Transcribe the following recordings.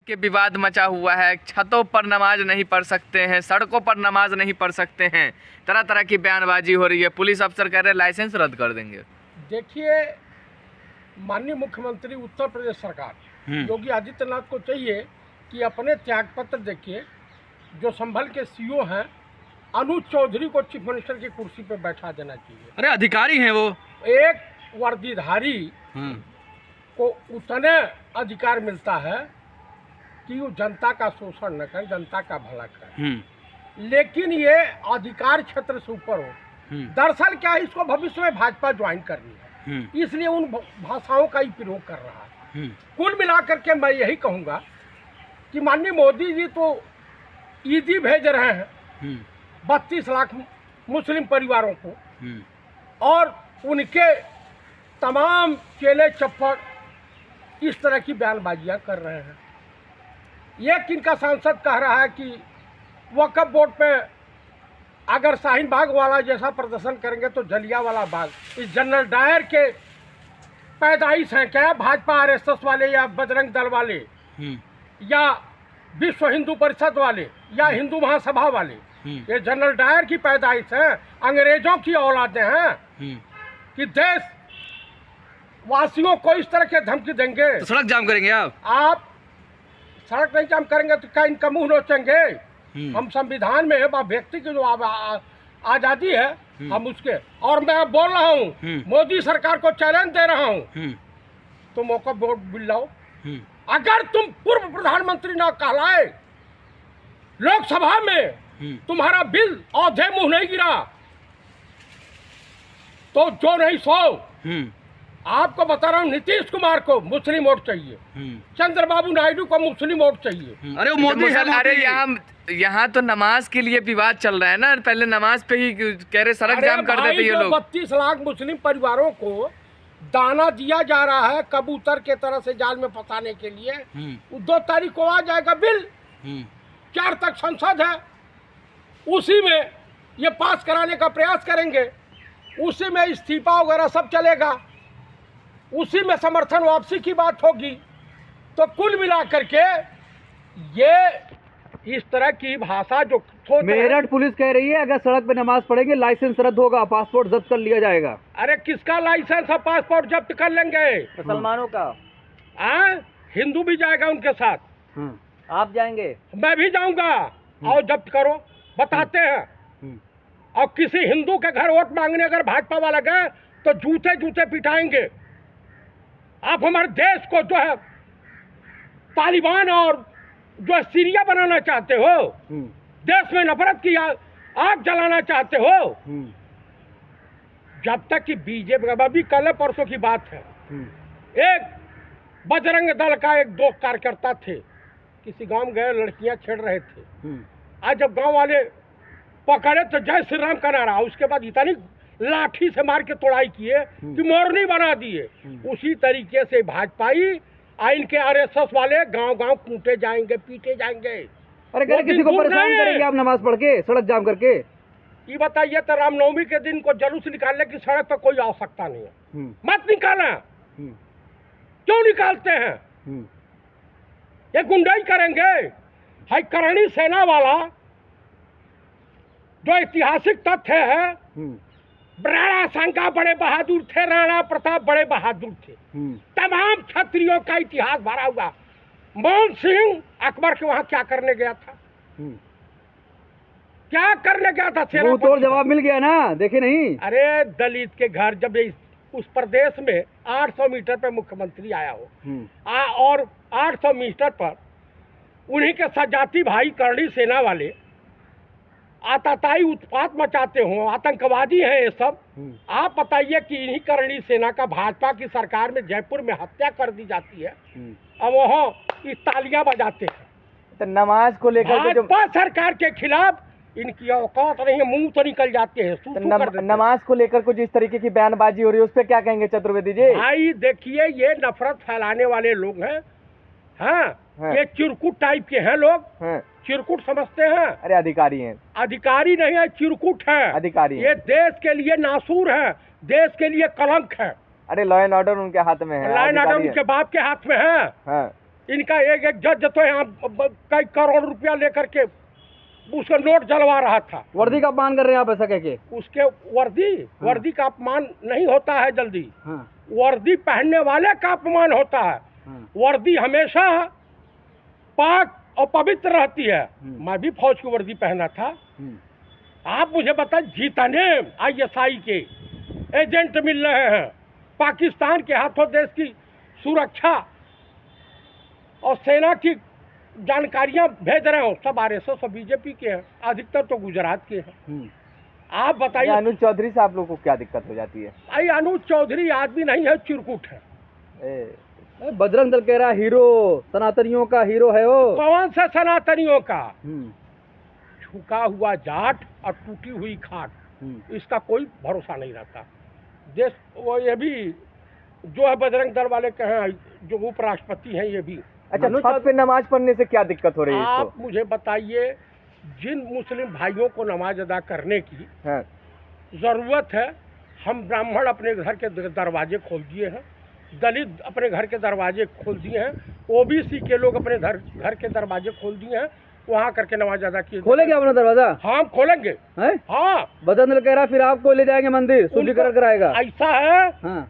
के विवाद मचा हुआ है, छतों पर नमाज नहीं पढ़ सकते हैं, सड़कों पर नमाज नहीं पढ़ सकते हैं, तरह तरह की बयानबाजी हो रही है। पुलिस अफसर कह रहे हैं लाइसेंस रद्द कर देंगे। देखिए, माननीय मुख्यमंत्री उत्तर प्रदेश सरकार योगी आदित्यनाथ को चाहिए कि अपने त्यागपत्र देखिए, जो संभल के सीओ हैं अनुज चौधरी को चीफ मिनिस्टर की कुर्सी पे बैठा देना चाहिए। अरे अधिकारी हैं वो, एक वर्दीधारी को उतने अधिकार मिलता है कि वो जनता का शोषण न करे, जनता का भला करे, लेकिन ये अधिकार क्षेत्र से ऊपर हो। दरअसल क्या है, इसको भविष्य में भाजपा ज्वाइन करनी है, इसलिए उन भाषाओं का ही प्रयोग कर रहा है। कुल मिलाकर के मैं यही कहूँगा कि माननीय मोदी जी तो ईदी भेज रहे हैं 32 लाख मुस्लिम परिवारों को, और उनके तमाम चेले चप्पड़ इस तरह की बयानबाजियां कर रहे हैं। एक इनका सांसद कह रहा है कि वक्फ बोर्ड पे अगर शाहीन बाग वाला जैसा प्रदर्शन करेंगे तो जलियांवाला बाग, इस जनरल डायर के पैदाइश हैं क्या भाजपा आरएसएस वाले या बजरंग दल वाले या विश्व हिंदू परिषद वाले या हिंदू महासभा वाले? ये जनरल डायर की पैदाइश है, अंग्रेजों की औलादें हैं कि देश वासियों को इस तरह के धमकी देंगे तो सड़क जाम करेंगे आप सड़क नहीं जाम करेंगे तो क्या इनका मुंह नोचेंगे? हम संविधान में व्यक्ति की जो आज़ादी है हम उसके, और मैं बोल रहा हूँ मोदी सरकार को चैलेंज दे रहा हूँ, तो मौका वोट बिल लाओ। अगर तुम पूर्व प्रधानमंत्री ना कहलाए, लोकसभा में तुम्हारा बिल औधे मुंह नहीं गिरा, तो जो नहीं सो। आपको बता रहा हूँ, नीतीश कुमार को मुस्लिम वोट चाहिए, चंद्रबाबू नायडू को मुस्लिम वोट चाहिए। अरे वो मोदी है, अरे यहाँ तो नमाज के लिए विवाद चल रहा है ना, पहले नमाज पे ही कह रहे सड़क जाम कर देते ये लोग। 32 लाख मुस्लिम परिवारों को दाना दिया जा रहा है कबूतर के तरह से जाल में फंसाने के लिए। 2 तारीख को आ जाएगा बिल, 4 तक संसद है, उसी में ये पास कराने का प्रयास करेंगे, उसी में इस्तीफा वगैरह सब चलेगा, उसी में समर्थन वापसी की बात होगी। तो कुल मिलाकर के ये इस तरह की भाषा जो मेरठ पुलिस कह रही है अगर सड़क पे नमाज पढ़ेंगे लाइसेंस रद्द होगा, पासपोर्ट जब्त कर लिया जाएगा। अरे किसका लाइसेंस है? पासपोर्ट जब्त कर लेंगे मुसलमानों का। हिंदू भी जाएगा उनके साथ। आप जाएंगे? मैं भी जाऊंगा। आओ जब्त करो, बताते हैं। और किसी हिंदू के घर वोट मांगने अगर भाजपा वाला गए तो जूते जूते पिटाएंगे। आप हमारे देश को जो है तालिबान और जो सीरिया बनाना चाहते हो, देश में नफरत की आग जलाना चाहते हो, जब तक कि बीजेपी, अभी कल परसों की बात है, एक बजरंग दल का 1-2 कार्यकर्ता थे, किसी गांव में गए, लड़कियां छेड़ रहे थे। आज जब गांव वाले पकड़े तो जय श्री राम का नारा, उसके बाद इतनी लाठी से मार के तोड़ाई किए कि मोरनी बना दिए। उसी तरीके से भाजपाई आइन के आरएसएस वाले गांव गांव कूटे जाएंगे, पीटे जाएंगे। अरे किसी को परेशान करेंगे आप नमाज पढ़ के, सड़क जाम करके? ये बताइए तो रामनवमी के दिन को जुलूस निकालने की सड़क पर कोई आवश्यकता नहीं है, मत निकालें। क्यों निकालते हैं? ये गुंडाई करेंगे। हाई करणी सेना वाला जो ऐतिहासिक तथ्य है, राणा सांगा बड़े बहादुर थे, राणा प्रताप बड़े बहादुर थे, तमाम क्षत्रियों का इतिहास भरा हुआ। मोहन सिंह अकबर के वहां क्या करने गया था? क्या करने गया था? तो जवाब मिल गया ना, देखे नहीं? अरे दलित के घर जब उस प्रदेश में 800 मीटर पे मुख्यमंत्री आया हो, और 800 मीटर पर उन्हीं के सजाती भाई करणी सेना वाले आतताई उत्पात मचाते हो, आतंकवादी हैं ये सब। आप बताइए कि इन्हीं करणी सेना का भाजपा की सरकार में जयपुर में हत्या कर दी जाती है, अब वहाँ ये तालियां बजाते हैं। तो नमाज को लेकर भाजपा सरकार के खिलाफ इनकी औकात नहीं है, मुंह तो निकल जाते हैं। तो नमाज को लेकर कुछ इस तरीके की बयानबाजी हो रही है, उस पर क्या कहेंगे चतुर्वेदी जी? भाई देखिए, ये नफरत फैलाने वाले लोग हैं। हाँ, ये चिरकुट टाइप के हैं लोग। चिरकुट समझते हैं? अरे अधिकारी हैं। अधिकारी नहीं है, चिरकुट है, अधिकारी। ये देश के लिए नासूर है, देश के लिए कलंक है। अरे लॉ एंड ऑर्डर उनके हाथ में है, लॉ एंड ऑर्डर उनके बाप के हाथ में है। इनका एक जज तो यहाँ कई करोड़ रुपया लेकर के उसका नोट जलवा रहा था। वर्दी का अपमान कर रहे हैं आप ऐसा कह के? उसके वर्दी का अपमान नहीं होता है जल्दी। हाँ। वर्दी पहनने वाले का अपमान होता है। हाँ। वर्दी हमेशा पाक और पवित्र रहती है। मैं भी फौज की वर्दी पहना था। आप मुझे बताएं, जितने ISI के एजेंट मिल रहे हैं पाकिस्तान के हाथों देश की सुरक्षा और सेना की जानकारियां भेज रहे हो, सब RSS और BJP के हैं, अधिकतर तो गुजरात के हैं। आप बताइए अनुज चौधरी से आप लोगों को क्या दिक्कत हो जाती है? भाई अनुज चौधरी आदमी नहीं है, चिरकुट है। बजरंग दल कह रहा हीरो, सनातनियों का हीरो है वो। कौन सा सनातनियों का? झुका हुआ जाट और टूटी हुई खाट, इसका कोई भरोसा नहीं रहता। देश वो ये भी जो है बजरंग दल वाले कहें, जो उपराष्ट्रपति हैं ये भी। अच्छा, छत पे नमाज पढ़ने से क्या दिक्कत हो रही है आप इसको? मुझे बताइए, जिन मुस्लिम भाइयों को नमाज अदा करने की जरूरत है, हम ब्राह्मण अपने घर के दरवाजे खोल दिए हैं, दलित अपने घर के दरवाजे खोल दिए हैं, OBC के लोग अपने घर के दरवाजे खोल दिए हैं, वहाँ करके नमाज अदा किए। खोलेंगे अपना दरवाजा? हाँ खोलेंगे। है? हाँ, बजरंग दल कह रहा फिर आपको ले जाएंगे मंदिर, शुद्धिकरण कराएगा। ऐसा है। हाँ।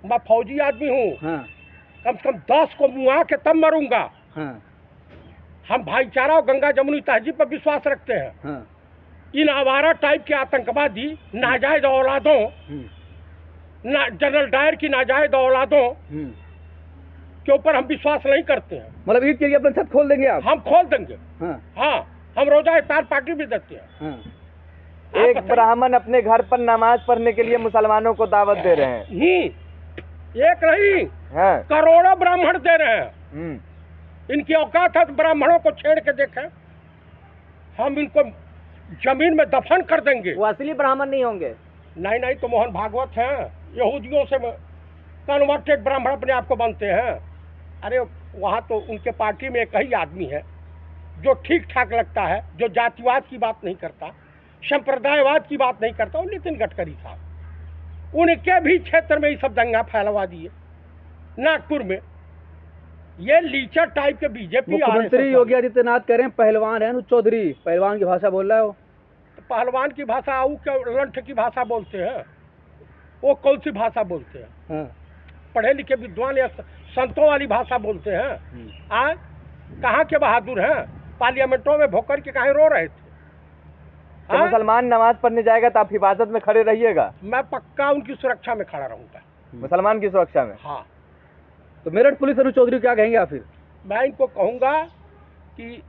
मैं फौजी आदमी हूँ। हाँ। कम से कम 10 को मुआ के तब मरूंगा। हाँ। हम भाईचारा और गंगा जमुनी तहजीब पर विश्वास रखते हैं। हाँ। इन आवारा टाइप के आतंकवादी नाजायज औलादों, जनरल डायर की नाजायज औलादों के ऊपर हम विश्वास नहीं करते हैं। मतलब ईद के लिए अपना छत खोल देंगे आप? हम खोल देंगे। हाँ। हाँ, हम रोजा इफ्तार पार्टी भी देते हैं। हाँ। एक ब्राह्मण अपने घर पर नमाज पढ़ने के लिए मुसलमानों को दावत दे रहे हैं। एक नहीं, हाँ। करोड़ों ब्राह्मण दे रहे हैं। इनकी औकात है तो ब्राह्मणों को छेड़ के देखें, हम इनको जमीन में दफन कर देंगे। वो असली ब्राह्मण नहीं होंगे? नहीं, तो मोहन भागवत हैं, यहूदियों से कन्वर्टेड ब्राह्मण अपने आप को बनते हैं। अरे वहाँ तो उनके पार्टी में एक ही आदमी है जो ठीक ठाक लगता है, जो जातिवाद की बात नहीं करता, संप्रदायवाद की बात नहीं करता, वो नितिन गडकरी साहब। उनके भी क्षेत्र में ये सब दंगा फैलवा दिए। नागपुर में ये लीचर टाइप के बीजेपी मुख्यमंत्री योगी आदित्यनाथ कह रहे हैं पहलवान है अनुज चौधरी, पहलवान की भाषा बोल रहा है वो। तो पहलवान की भाषा वो क्या लंठ की भाषा बोलते हैं? वो कौन सी भाषा बोलते हैं? हाँ। पढ़े लिखे विद्वान या संतों वाली भाषा बोलते हैं। कहाँ के बहादुर हैं? पार्लियामेंटों में भोकर के कहीं रो रहे थे। जब मुसलमान नमाज पढ़ने जाएगा तो आप हिफाजत में खड़े रहिएगा? मैं पक्का उनकी सुरक्षा में खड़ा रहूंगा। मुसलमान की सुरक्षा में? हाँ। तो मेरठ पुलिस अनुज चौधरी क्या कहेंगे आप फिर? मैं इनको कहूँगा कि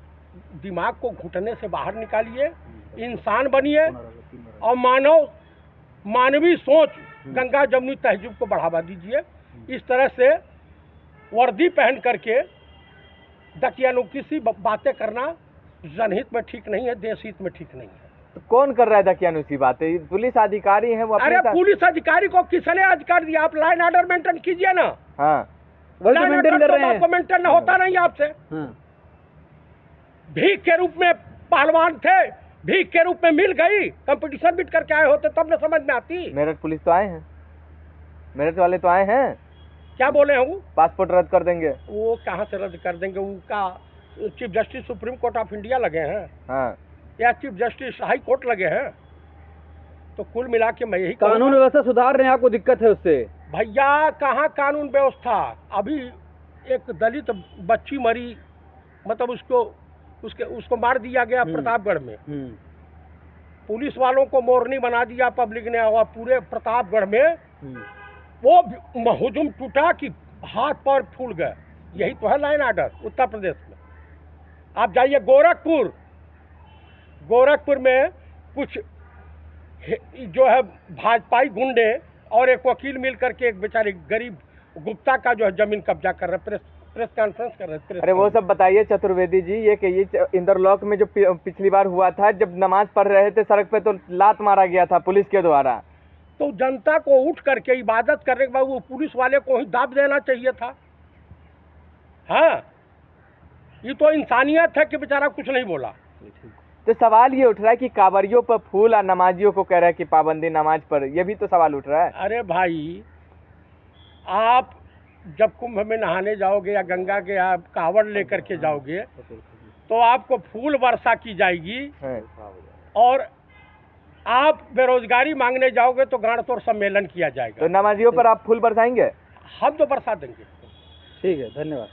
दिमाग को घुटने से बाहर निकालिए, इंसान बनिए और मानवीय सोच गंगा जमुनी तहजीब को बढ़ावा दीजिए। इस तरह से वर्दी पहन करके दकियानुसी बातें करना जनहित में ठीक नहीं है, देश हित में ठीक नहीं है। तो कौन कर रहा है दकियानुसी बातें? पुलिस अधिकारी हैं वो। अरे पुलिस अधिकारी को किसने अधिकार दिया? आप लाइन ऑर्डर मेंटेन कीजिए ना। हाँ, वही तो मेंटेन कर रहे हैं। मेंटेन होता नहीं आपसे। हाँ। भीख के रूप में पहलवान थे, भीख के रूप में मिल गई, कंपटीशन बीट करके आए होते तब न समझ में आती। मेरठ पुलिस तो आए हैं, मेरठ वाले तो आए हैं। क्या बोले हैं वो? पासपोर्ट रद्द कर देंगे। वो कहाँ से रद्द कर देंगे? उनका chief justice supreme court of India लगे हैं। हाँ। या चीफ जस्टिस हाई कोर्ट लगे हैं। तो कुल मिला के मैं यही कानून व्यवस्था सुधार रहे हैं, आपको दिक्कत है उससे? भैया कहाँ कानून व्यवस्था? अभी एक दलित बच्ची मरी, मतलब उसको मार दिया गया प्रतापगढ़ में। पुलिस वालों को मोरनी बना दिया पब्लिक ने, और पूरे प्रतापगढ़ में वो हुजूम टूटा कि हाथ पैर फूल गए। यही तो है लाइन ऑर्डर उत्तर प्रदेश में। आप जाइए गोरखपुर में कुछ जो है भाजपाई गुंडे और एक वकील मिल करके एक बेचारे गरीब गुप्ता का जो है जमीन कब्जा कर रहे, प्रेस कॉन्फ्रेंस कर रहे। अरे वो सब बताइए चतुर्वेदी जी, ये कहिए इंदरलॉक में जो पिछली बार हुआ था, जब नमाज पढ़ रहे थे सड़क पे तो लात मारा गया था पुलिस के द्वारा। तो जनता को उठ करके इबादत करने के बाद वो पुलिस वाले को ही दाब देना चाहिए था। हाँ, ये तो इंसानियत है कि बेचारा कुछ नहीं बोला। तो सवाल ये उठ रहा है कि कांवरियों पर फूल और नमाजियों को कह रहा है कि पाबंदी नमाज पर, ये भी तो सवाल उठ रहा है। अरे भाई, आप जब कुंभ में नहाने जाओगे या गंगा के आप कांवड़ लेकर के जाओगे तो आपको फूल वर्षा की जाएगी और आप बेरोजगारी मांगने जाओगे तो गाड़ तोड़ सम्मेलन किया तो जाएगा। नमाजियों पर आप फूल बरसाएंगे? हम तो बरसा देंगे। ठीक है, धन्यवाद।